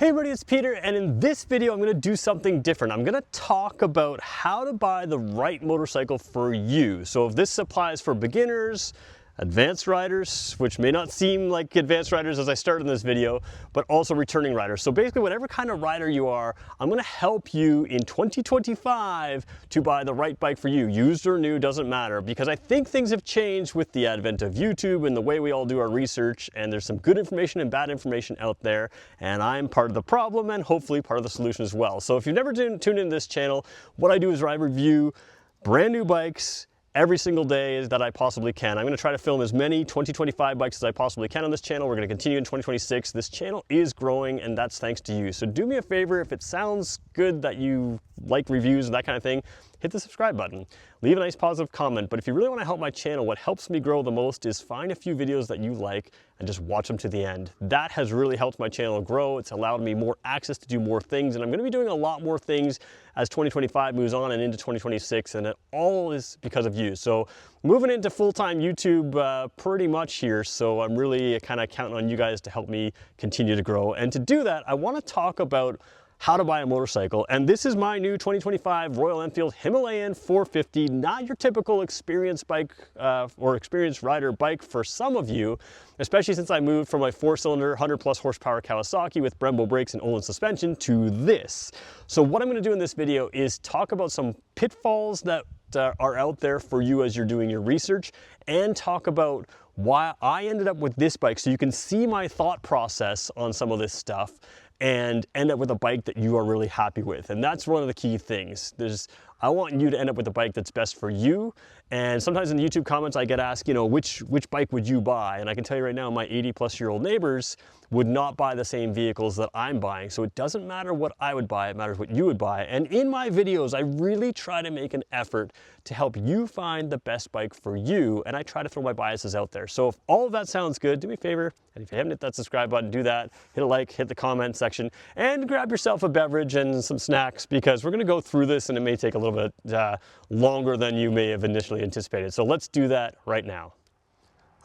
Hey everybody, it's Peter, and in this video I'm going to do something different. I'm going to talk about how to buy the right motorcycle for you. So if this applies for beginners, advanced riders, which may not seem like advanced riders as I start in this video, but also returning riders. So basically whatever kind of rider you are, I'm going to help you in 2025 to buy the right bike for you. Used or new, doesn't matter, because I think things have changed with the advent of YouTube and the way we all do our research, and there's some good information and bad information out there, and I'm part of the problem and hopefully part of the solution as well. So if you've never tuned into this channel, what I do is I review brand new bikes every single day that I possibly can. I'm going to try to film as many 2025 bikes as I possibly can on this channel. We're going to continue in 2026. This channel is growing, and that's thanks to you. So do me a favor, if it sounds good that you like reviews and that kind of thing, hit the subscribe button. Leave a nice positive comment. But if you really want to help my channel, what helps me grow the most is find a few videos that you like and just watch them to the end. That has really helped my channel grow. It's allowed me more access to do more things, and I'm going to be doing a lot more things as 2025 moves on and into 2026, and it all is because of you. So moving into full-time YouTube pretty much here, so I'm really kind of counting on you guys to help me continue to grow. And to do that, I want to talk about how to buy a motorcycle, and this is my new 2025 Royal Enfield Himalayan 450, not your typical experienced bike or experienced rider bike for some of you, especially since I moved from my 4-cylinder 100+ horsepower Kawasaki with Brembo brakes and Olin suspension to this. So what I'm going to do in this video is talk about some pitfalls that are out there for you as you're doing your research, and talk about why I ended up with this bike so you can see my thought process on some of this stuff and end up with a bike that you are really happy with. And that's one of the key things. I want you to end up with a bike that's best for you. And sometimes in the YouTube comments I get asked, you know, which bike would you buy? And I can tell you right now, my 80-plus-year-old neighbors would not buy the same vehicles that I'm buying. So it doesn't matter what I would buy, it matters what you would buy. And in my videos, I really try to make an effort to help you find the best bike for you, and I try to throw my biases out there. So if all of that sounds good, do me a favor, and if you haven't hit that subscribe button, do that. Hit a like, hit the comment section, and grab yourself a beverage and some snacks, because we're gonna go through this and it may take a little bit longer than you may have initially anticipated. So let's do that right now.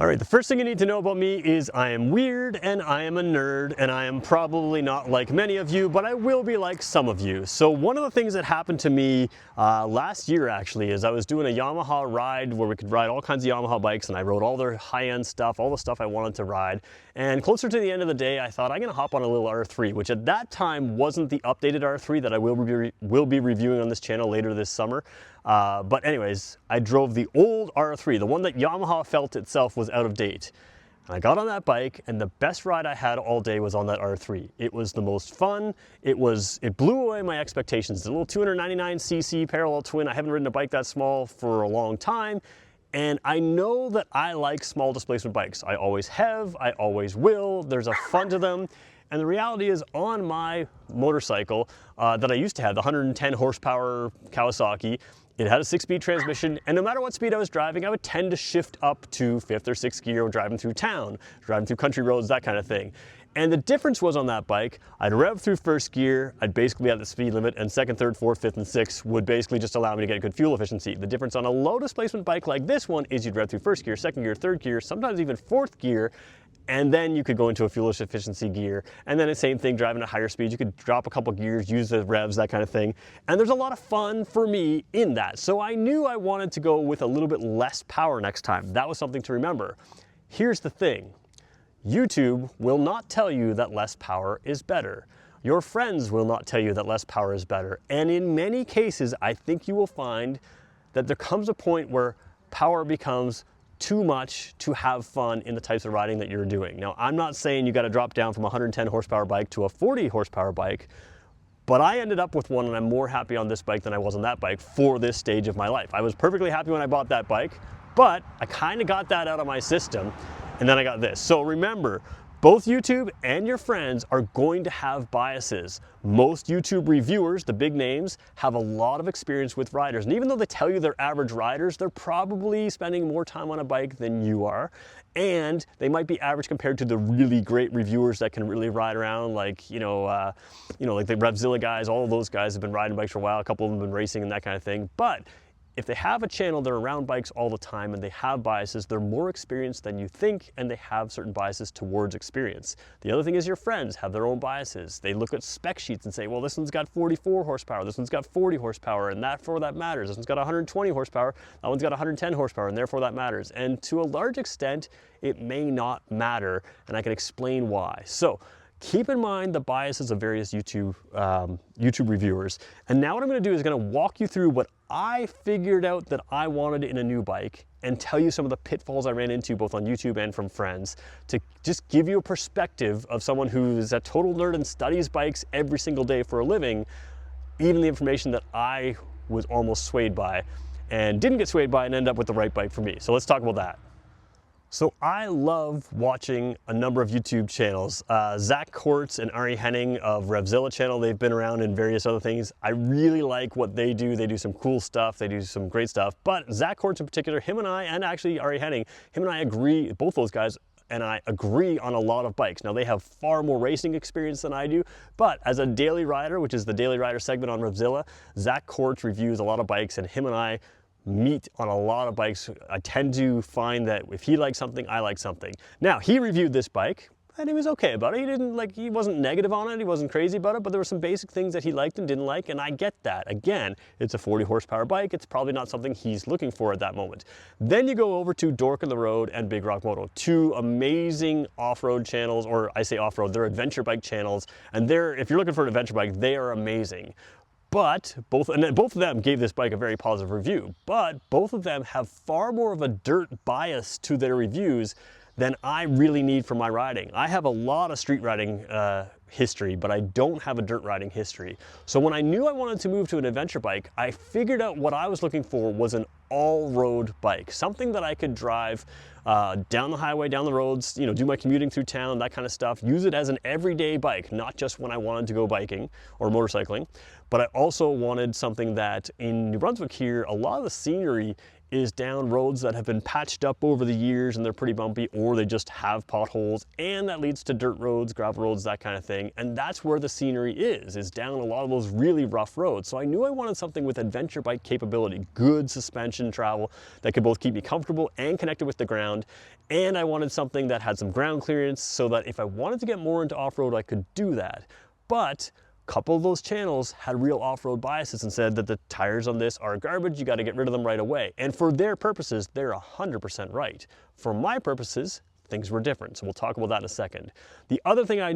All right, the first thing you need to know about me is I am weird and I am a nerd, and I am probably not like many of you, but I will be like some of you. So one of the things that happened to me last year actually is I was doing a Yamaha ride where we could ride all kinds of Yamaha bikes, and I rode all their high-end stuff, all the stuff I wanted to ride. And closer to the end of the day, I thought I'm gonna hop on a little R3, which at that time wasn't the updated R3 that I will be reviewing on this channel later this summer. But anyways, I drove the old R3, the one that Yamaha felt itself was out of date. And I got on that bike, and the best ride I had all day was on that R3. It was the most fun. It blew away my expectations. It's a little 299cc parallel twin. I haven't ridden a bike that small for a long time. And I know that I like small displacement bikes. I always have, I always will. There's a fun to them. And the reality is, on my motorcycle that I used to have, the 110 horsepower Kawasaki, it had a 6-speed transmission, and no matter what speed I was driving, I would tend to shift up to 5th or 6th gear when driving through town, driving through country roads, that kind of thing. And the difference was on that bike, I'd rev through 1st gear, I'd basically be at the speed limit, and 2nd, 3rd, 4th, 5th, and 6th would basically just allow me to get good fuel efficiency. The difference on a low displacement bike like this one is you'd rev through 1st gear, 2nd gear, 3rd gear, sometimes even 4th gear, and then you could go into a fuel efficiency gear. And then the same thing, driving at higher speeds, you could drop a couple gears, use the revs, that kind of thing. And there's a lot of fun for me in that. So I knew I wanted to go with a little bit less power next time. That was something to remember. Here's the thing. YouTube will not tell you that less power is better. Your friends will not tell you that less power is better. And in many cases, I think you will find that there comes a point where power becomes too much to have fun in the types of riding that you're doing. Now, I'm not saying you got to drop down from a 110 horsepower bike to a 40 horsepower bike, but I ended up with one, and I'm more happy on this bike than I was on that bike for this stage of my life. I was perfectly happy when I bought that bike, but I kind of got that out of my system, and then I got this. So remember, both YouTube and your friends are going to have biases. Most YouTube reviewers, the big names, have a lot of experience with riders. And even though they tell you they're average riders, they're probably spending more time on a bike than you are. And they might be average compared to the really great reviewers that can really ride around, like, like the Revzilla guys. All of those guys have been riding bikes for a while. A couple of them have been racing and that kind of thing. But if they have a channel, they're around bikes all the time and they have biases, they're more experienced than you think, and they have certain biases towards experience. The other thing is your friends have their own biases. They look at spec sheets and say, well, this one's got 44 horsepower, this one's got 40 horsepower, and therefore that matters. This one's got 120 horsepower, that one's got 110 horsepower, and therefore that matters. And to a large extent, it may not matter, and I can explain why. So keep in mind the biases of various YouTube reviewers. And now what I'm gonna do is gonna walk you through what I figured out that I wanted in a new bike and tell you some of the pitfalls I ran into both on YouTube and from friends to just give you a perspective of someone who's a total nerd and studies bikes every single day for a living, even the information that I was almost swayed by and didn't get swayed by and end up with the right bike for me. So let's talk about that. So I love watching a number of YouTube channels. Zach Kortz and Ari Henning of Revzilla channel, they've been around in various other things. I really like what they do. They do some cool stuff. They do some great stuff. But Zach Kortz in particular, him and I, and actually Ari Henning, him and I agree, both those guys and I agree on a lot of bikes. Now they have far more racing experience than I do, but as a daily rider, which is the daily rider segment on Revzilla, Zach Kortz reviews a lot of bikes and him and I meet on a lot of bikes. I tend to find that if he likes something, I like something. Now, he reviewed this bike and he was okay about it. He wasn't negative on it, he wasn't crazy about it, but there were some basic things that he liked and didn't like, and I get that. Again, it's a 40 horsepower bike, it's probably not something he's looking for at that moment. Then you go over to Dork on the Road and Big Rock Moto, two amazing off-road channels, or I say off-road, they're adventure bike channels, and if you're looking for an adventure bike, they are amazing. But both of them gave this bike a very positive review, but both of them have far more of a dirt bias to their reviews than I really need for my riding. I have a lot of street riding history, but I don't have a dirt riding history. So when I knew I wanted to move to an adventure bike, I figured out what I was looking for was an all-road bike, something that I could drive down the highway, down the roads, do my commuting through town, that kind of stuff, use it as an everyday bike, not just when I wanted to go biking or motorcycling, but I also wanted something that in New Brunswick here, a lot of the scenery is down roads that have been patched up over the years and they're pretty bumpy, or they just have potholes, and that leads to dirt roads, gravel roads, that kind of thing. And that's where the scenery is down a lot of those really rough roads. So I knew I wanted something with adventure bike capability, good suspension travel that could both keep me comfortable and connected with the ground. And I wanted something that had some ground clearance so that if I wanted to get more into off-road, I could do that. But a couple of those channels had real off-road biases and said that the tires on this are garbage, you got to get rid of them right away. And for their purposes, they're 100% right. For my purposes, things were different, so we'll talk about that in a second. The other thing I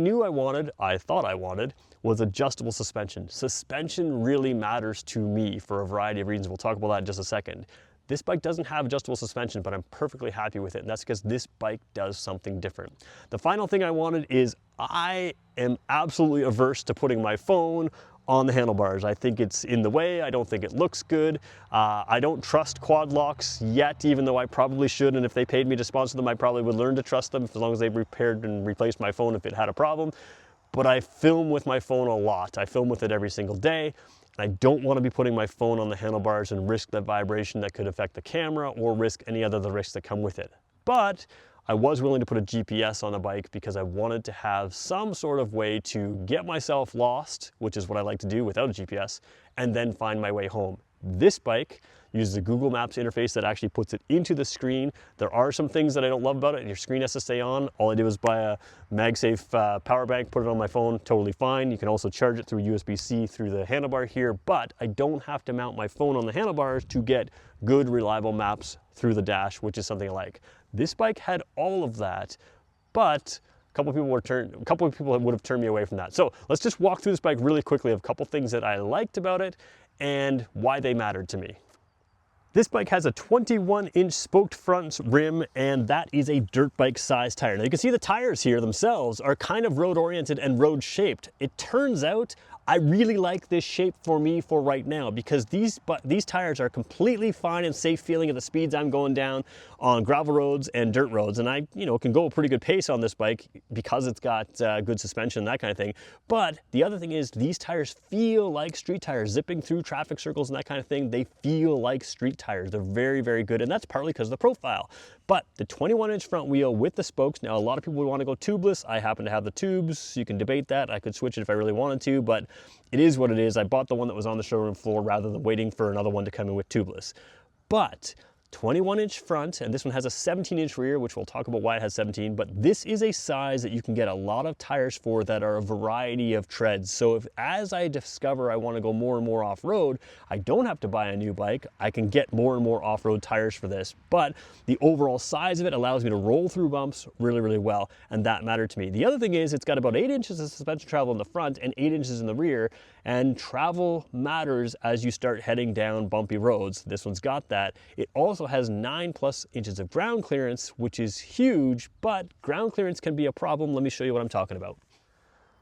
thought I wanted, was adjustable suspension. Suspension really matters to me for a variety of reasons. We'll talk about that in just a second. This bike doesn't have adjustable suspension, but I'm perfectly happy with it, and that's because this bike does something different. The final thing I wanted is I am absolutely averse to putting my phone on the handlebars. I think it's in the way, I don't think it looks good. I don't trust quad locks yet, even though I probably should, and if they paid me to sponsor them, I probably would learn to trust them as long as they repaired and replaced my phone if it had a problem. But I film with my phone a lot. I film with it every single day. I don't want to be putting my phone on the handlebars and risk the vibration that could affect the camera or risk any other of the risks that come with it. But I was willing to put a GPS on the bike because I wanted to have some sort of way to get myself lost, which is what I like to do without a GPS, and then find my way home. This bike uses a Google Maps interface that actually puts it into the screen. There are some things that I don't love about it. Your screen has to stay on. All I did was buy a MagSafe power bank, put it on my phone, totally fine. You can also charge it through USB-C through the handlebar here, but I don't have to mount my phone on the handlebars to get good, reliable maps through the dash, which is something I like. This bike had all of that, but a couple of people would have turned me away from that. So let's just walk through this bike really quickly of a couple things that I liked about it and why they mattered to me. This bike has a 21-inch spoked front rim, and that is a dirt bike size tire. Now you can see the tires here themselves are kind of road oriented and road shaped. It turns out I really like this shape for me for right now because these tires are completely fine and safe feeling at the speeds I'm going down on gravel roads and dirt roads. And I, can go a pretty good pace on this bike because it's got good suspension, that kind of thing. But the other thing is these tires feel like street tires, zipping through traffic circles and that kind of thing. They feel like street tires. They're very, very good. And that's partly because of the profile. But the 21-inch front wheel with the spokes, now a lot of people would want to go tubeless. I happen to have the tubes. You can debate that. I could switch it if I really wanted to, but it is what it is. I bought the one that was on the showroom floor rather than waiting for another one to come in with tubeless. But 21-inch front, and this one has a 17-inch rear, which we'll talk about why it has 17, but this is a size that you can get a lot of tires for that are a variety of treads. So if, as I discover I want to go more and more off-road, I don't have to buy a new bike. I can get more and more off-road tires for this, but the overall size of it allows me to roll through bumps really, really well, and that mattered to me. The other thing is it's got about 8 inches of suspension travel in the front and 8 inches in the rear, and travel matters as you start heading down bumpy roads. This one's got that. It also has 9+ inches of ground clearance, which is huge, but ground clearance can be a problem. Let me show you what I'm talking about.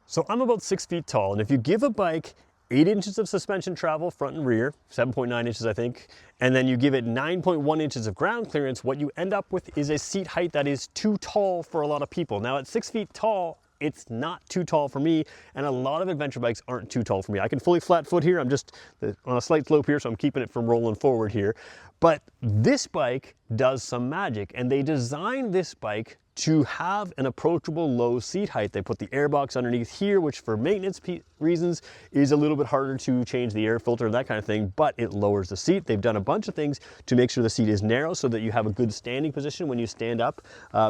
So I'm about 6 feet tall, and if you give a bike 8 inches of suspension travel front and rear, 7.9 inches I think, and then you give it 9.1 inches of ground clearance, what you end up with is a seat height that is too tall for a lot of people. Now at 6 feet tall, it's not too tall for me, and a lot of adventure bikes aren't too tall for me. I can fully flat foot here. I'm just on a slight slope here, so I'm keeping it from rolling forward here. But this bike does some magic, and they designed this bike to have an approachable low seat height. They put the airbox underneath here, which for maintenance reasons is a little bit harder to change the air filter and that kind of thing, but it lowers the seat. They've done a bunch of things to make sure the seat is narrow so that you have a good standing position when you stand up,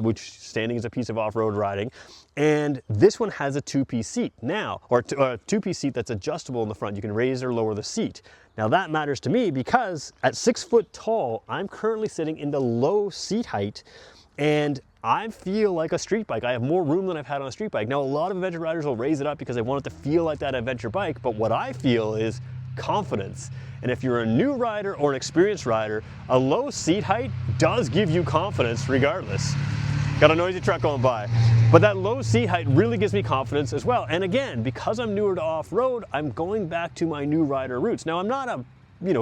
which standing is a piece of off-road riding. And this one has a two-piece seat now, or a two-piece seat that's adjustable in the front. You can raise or lower the seat. Now that matters to me because at 6 foot tall, I'm currently sitting in the low seat height, and I feel like a street bike. I have more room than I've had on a street bike. Now, a lot of adventure riders will raise it up because they want it to feel like that adventure bike, but what I feel is confidence. And if you're a new rider or an experienced rider, a low seat height does give you confidence regardless. Got a noisy truck going by. But that low seat height really gives me confidence as well. And again, because I'm newer to off-road, I'm going back to my new rider roots. Now, I'm not a,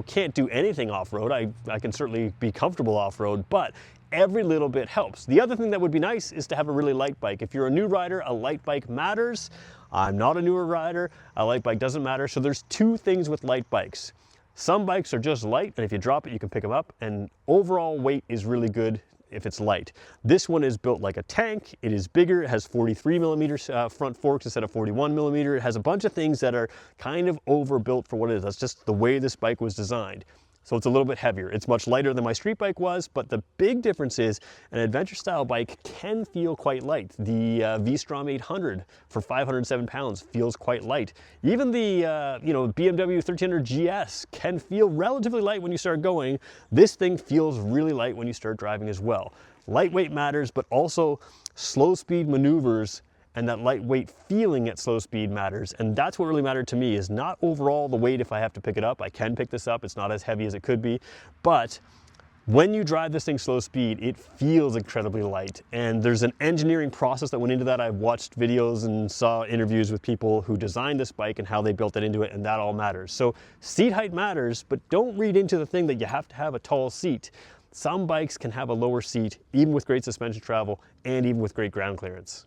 can't do anything off-road. I can certainly be comfortable off-road, but every little bit helps. The other thing that would be nice is to have a really light bike. If you're a new rider, a light bike matters. I'm not a newer rider, a light bike doesn't matter. So there's two things with light bikes. Some bikes are just light, and if you drop it, you can pick them up, and overall weight is really good if it's light. This one is built like a tank. It is bigger. It has 43 millimeters front forks instead of 41 millimeter. It has a bunch of things that are kind of overbuilt for what it is. That's just the way this bike was designed. So it's a little bit heavier. It's much lighter than my street bike was, but the big difference is an adventure style bike can feel quite light. The V-Strom 800 for 507 pounds feels quite light. Even the BMW 1300 GS can feel relatively light when you start going. This thing feels really light when you start driving as well. Lightweight matters, but also slow speed maneuvers and that lightweight feeling at slow speed matters. And that's what really mattered to me, is not overall the weight if I have to pick it up. I can pick this up, it's not as heavy as it could be, but when you drive this thing slow speed, it feels incredibly light. And there's an engineering process that went into that. I've watched videos and saw interviews with people who designed this bike and how they built it into it, and that all matters. So seat height matters, but don't read into the thing that you have to have a tall seat. Some bikes can have a lower seat, even with great suspension travel and even with great ground clearance.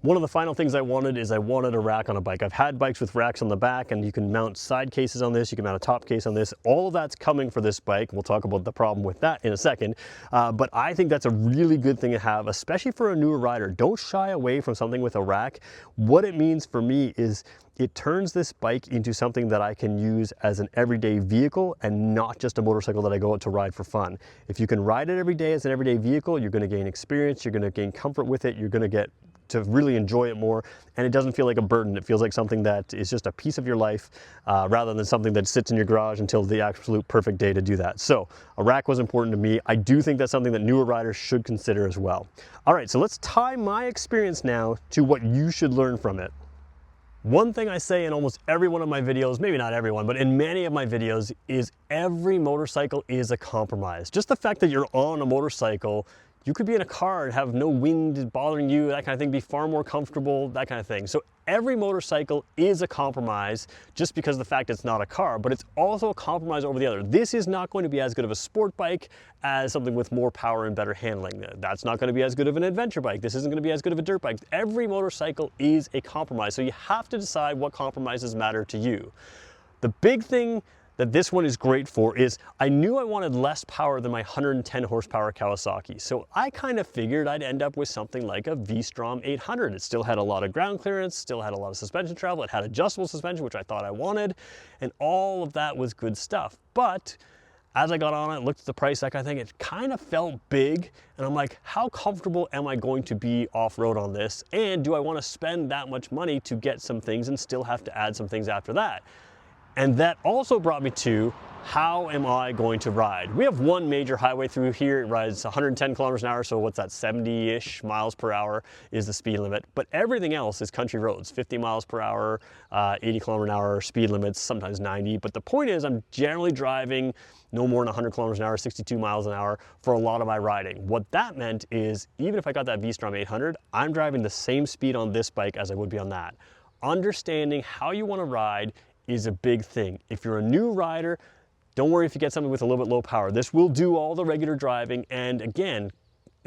One of the final things I wanted is I wanted a rack on a bike. I've had bikes with racks on the back, and you can mount side cases on this, you can mount a top case on this. All of that's coming for this bike. We'll talk about the problem with that in a second. But I think that's a really good thing to have, especially for a newer rider. Don't shy away from something with a rack. What it means for me is it turns this bike into something that I can use as an everyday vehicle and not just a motorcycle that I go out to ride for fun. If you can ride it every day as an everyday vehicle, you're going to gain experience, you're going to gain comfort with it, you're going to get to really enjoy it more, and it doesn't feel like a burden. It feels like something that is just a piece of your life rather than something that sits in your garage until the absolute perfect day to do that. So a rack was important to me. I do think that's something that newer riders should consider as well. All right, so let's tie my experience now to what you should learn from it. One thing I say in almost every one of my videos, maybe not everyone, but in many of my videos, is every motorcycle is a compromise. Just the fact that you're on a motorcycle, you could be in a car and have no wind bothering you, that kind of thing, be far more comfortable, that kind of thing. So every motorcycle is a compromise just because of the fact it's not a car, but it's also a compromise over the other. This is not going to be as good of a sport bike as something with more power and better handling. That's not going to be as good of an adventure bike. This isn't going to be as good of a dirt bike. Every motorcycle is a compromise, so you have to decide what compromises matter to you. The big thing that this one is great for is I knew I wanted less power than my 110 horsepower Kawasaki. So I kind of figured I'd end up with something like a V-Strom 800. It still had a lot of ground clearance, still had a lot of suspension travel. It had adjustable suspension, which I thought I wanted, and all of that was good stuff. But as I got on it, looked at the price, that kind of thing, it kind of felt big. And I'm like, how comfortable am I going to be off-road on this? And do I want to spend that much money to get some things and still have to add some things after that? And that also brought me to, how am I going to ride? We have one major highway through here. It rides 110 kilometers an hour, so what's that, 70-ish miles per hour is the speed limit. But everything else is country roads, 50 miles per hour, 80 kilometer an hour speed limits, sometimes 90. But the point is, I'm generally driving no more than 100 kilometers an hour, 62 miles an hour for a lot of my riding. What that meant is, even if I got that V-Strom 800, I'm driving the same speed on this bike as I would be on that. Understanding how you want to ride is a big thing. If you're a new rider, don't worry if you get something with a little bit low power. This will do all the regular driving, and again,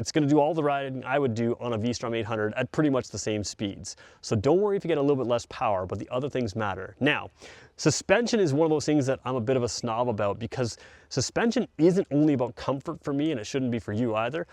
it's going to do all the riding I would do on a V-Strom 800 at pretty much the same speeds. So don't worry if you get a little bit less power, but the other things matter. Now, suspension is one of those things that I'm a bit of a snob about, because suspension isn't only about comfort for me, and it shouldn't be for you either.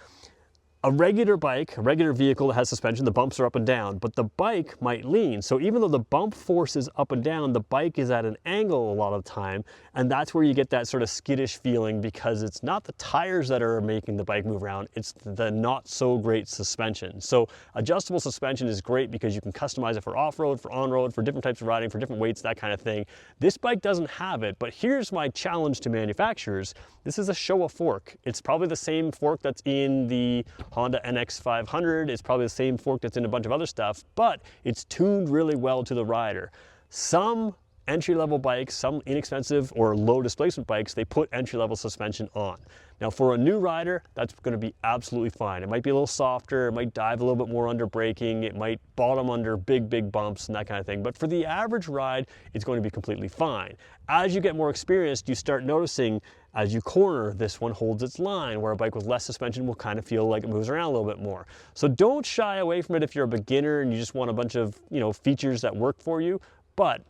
A regular bike, a regular vehicle that has suspension, the bumps are up and down, but the bike might lean. So even though the bump force is up and down, the bike is at an angle a lot of the time, and that's where you get that sort of skittish feeling, because it's not the tires that are making the bike move around, it's the not so great suspension. So adjustable suspension is great because you can customize it for off-road, for on-road, for different types of riding, for different weights, that kind of thing. This bike doesn't have it, but here's my challenge to manufacturers. This is a Showa fork. It's probably the same fork that's in the Honda NX 500. It's probably the same fork that's in a bunch of other stuff, but it's tuned really well to the rider. Some entry-level bikes, some inexpensive or low displacement bikes, they put entry-level suspension on. Now for a new rider, that's going to be absolutely fine. It might be a little softer, it might dive a little bit more under braking, it might bottom under big bumps and that kind of thing. But for the average ride, it's going to be completely fine. As you get more experienced, you start noticing as you corner, this one holds its line, where a bike with less suspension will kind of feel like it moves around a little bit more. So don't shy away from it if you're a beginner and you just want a bunch of, features that work for you. But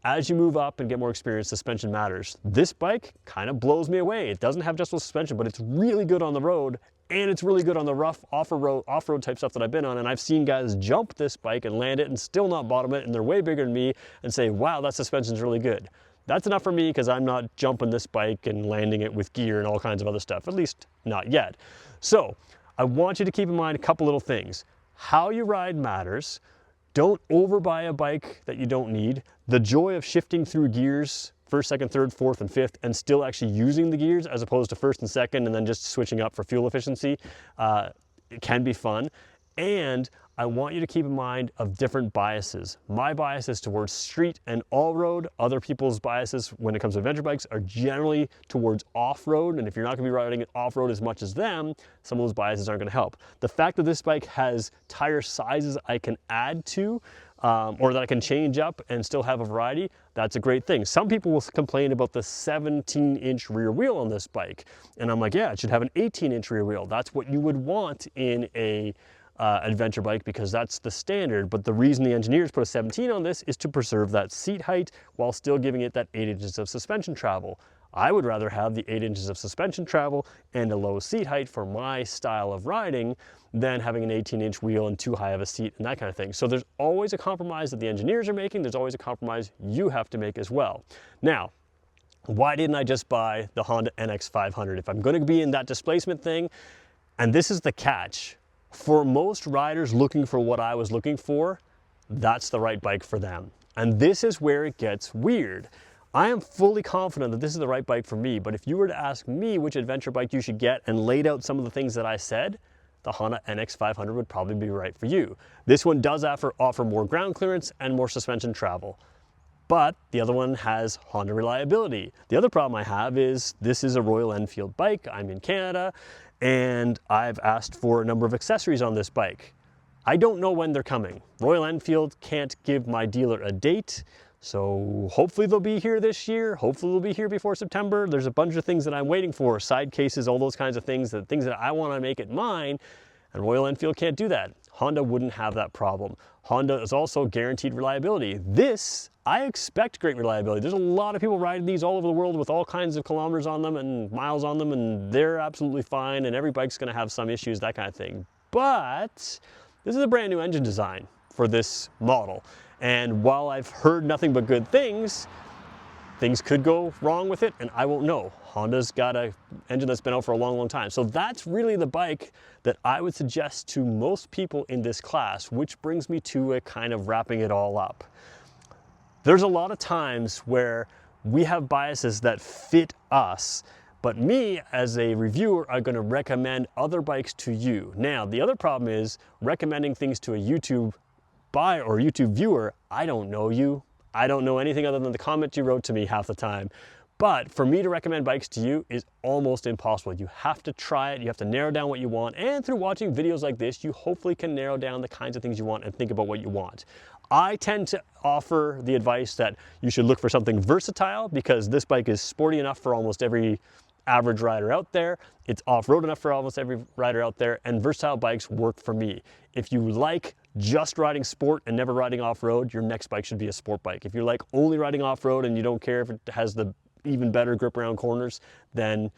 as you move up and get more experience, suspension matters. This bike kind of blows me away. It doesn't have adjustable suspension, but it's really good on the road, and it's really good on the rough off-road type stuff that I've been on. And I've seen guys jump this bike and land it and still not bottom it, and they're way bigger than me, and say, wow, that suspension's really good. That's enough for me, because I'm not jumping this bike and landing it with gear and all kinds of other stuff, at least not yet. So I want you to keep in mind a couple little things. How you ride matters. Don't overbuy a bike that you don't need. The joy of shifting through gears, first, second, third, fourth, and fifth, and still actually using the gears as opposed to first and second and then just switching up for fuel efficiency, it can be fun. And I want you to keep in mind of different biases. My bias is towards street and all-road. Other people's biases when it comes to adventure bikes are generally towards off-road. And if you're not gonna be riding off-road as much as them, some of those biases aren't gonna help. The fact that this bike has tire sizes I can add to, or that I can change up and still have a variety, that's a great thing. Some people will complain about the 17-inch rear wheel on this bike. And I'm like, yeah, it should have an 18-inch rear wheel. That's what you would want in a adventure bike, because that's the standard. But the reason the engineers put a 17 on this is to preserve that seat height while still giving it that 8 inches of suspension travel. I would rather have the 8 inches of suspension travel and a low seat height for my style of riding than having an 18-inch wheel and too high of a seat and that kind of thing. So there's always a compromise that the engineers are making. There's always a compromise you have to make as well. Now, why didn't I just buy the Honda NX 500? If I'm going to be in that displacement thing, and this is the catch, for most riders looking for what I was looking for, that's the right bike for them. And this is where it gets weird. I am fully confident that this is the right bike for me, but if you were to ask me which adventure bike you should get and laid out some of the things that I said, the Honda NX 500 would probably be right for you. This one does offer more ground clearance and more suspension travel. But the other one has Honda reliability. The other problem I have is this is a Royal Enfield bike. I'm in Canada, and I've asked for a number of accessories on this bike. I don't know when they're coming. Royal Enfield can't give my dealer a date, so hopefully they'll be here this year. Hopefully they'll be here before September. There's a bunch of things that I'm waiting for, side cases, all those kinds of things that I want to make it mine, and Royal Enfield can't do that. Honda wouldn't have that problem. Honda is also guaranteed reliability. This, I expect great reliability. There's a lot of people riding these all over the world with all kinds of kilometers on them and miles on them, and they're absolutely fine, and every bike's gonna have some issues, that kind of thing. But this is a brand new engine design for this model. And while I've heard nothing but good things, things could go wrong with it, and I won't know. Honda's got an engine that's been out for a long, long time. So that's really the bike that I would suggest to most people in this class, which brings me to a kind of wrapping it all up. There's a lot of times where we have biases that fit us, but me as a reviewer are gonna recommend other bikes to you. Now, the other problem is recommending things to a YouTube buyer or YouTube viewer. I don't know you. I don't know anything other than the comment you wrote to me half the time. But for me to recommend bikes to you is almost impossible. You have to try it, you have to narrow down what you want, and through watching videos like this, you hopefully can narrow down the kinds of things you want and think about what you want. I tend to offer the advice that you should look for something versatile, because this bike is sporty enough for almost every average rider out there. It's off-road enough for almost every rider out there, and versatile bikes work for me. If you like just riding sport and never riding off-road, your next bike should be a sport bike. If you like only riding off-road and you don't care if it has the even better grip around corners, then,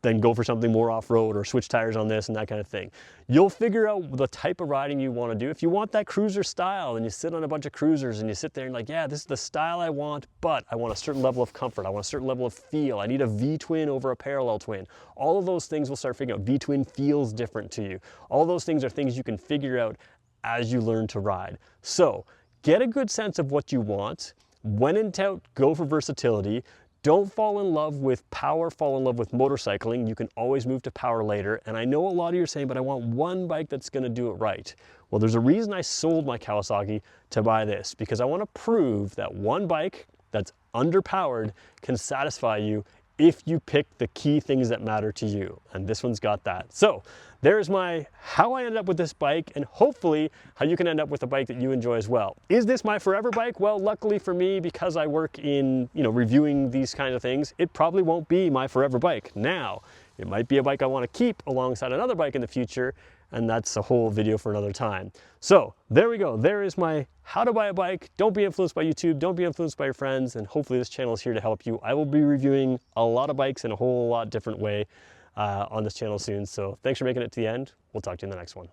then go for something more off-road or switch tires on this and that kind of thing. You'll figure out the type of riding you want to do. If you want that cruiser style and you sit on a bunch of cruisers and you sit there and like, yeah, this is the style I want, but I want a certain level of comfort. I want a certain level of feel. I need a V-twin over a parallel twin. All of those things will start figuring out. V-twin feels different to you. All of those things are things you can figure out as you learn to ride. So get a good sense of what you want. When in doubt, go for versatility. Don't fall in love with power, fall in love with motorcycling. You can always move to power later. And I know a lot of you are saying, but I want one bike that's gonna do it right. Well, there's a reason I sold my Kawasaki to buy this, because I wanna prove that one bike that's underpowered can satisfy you if you pick the key things that matter to you. And this one's got that. So there's my how I ended up with this bike, and hopefully how you can end up with a bike that you enjoy as well. Is this my forever bike? Well, luckily for me, because I work in reviewing these kinds of things, it probably won't be my forever bike. Now, it might be a bike I want to keep alongside another bike in the future, and that's a whole video for another time. So there we go. There is my how to buy a bike. Don't be influenced by YouTube. Don't be influenced by your friends. And hopefully this channel is here to help you. I will be reviewing a lot of bikes in a whole lot different way on this channel soon. So thanks for making it to the end. We'll talk to you in the next one.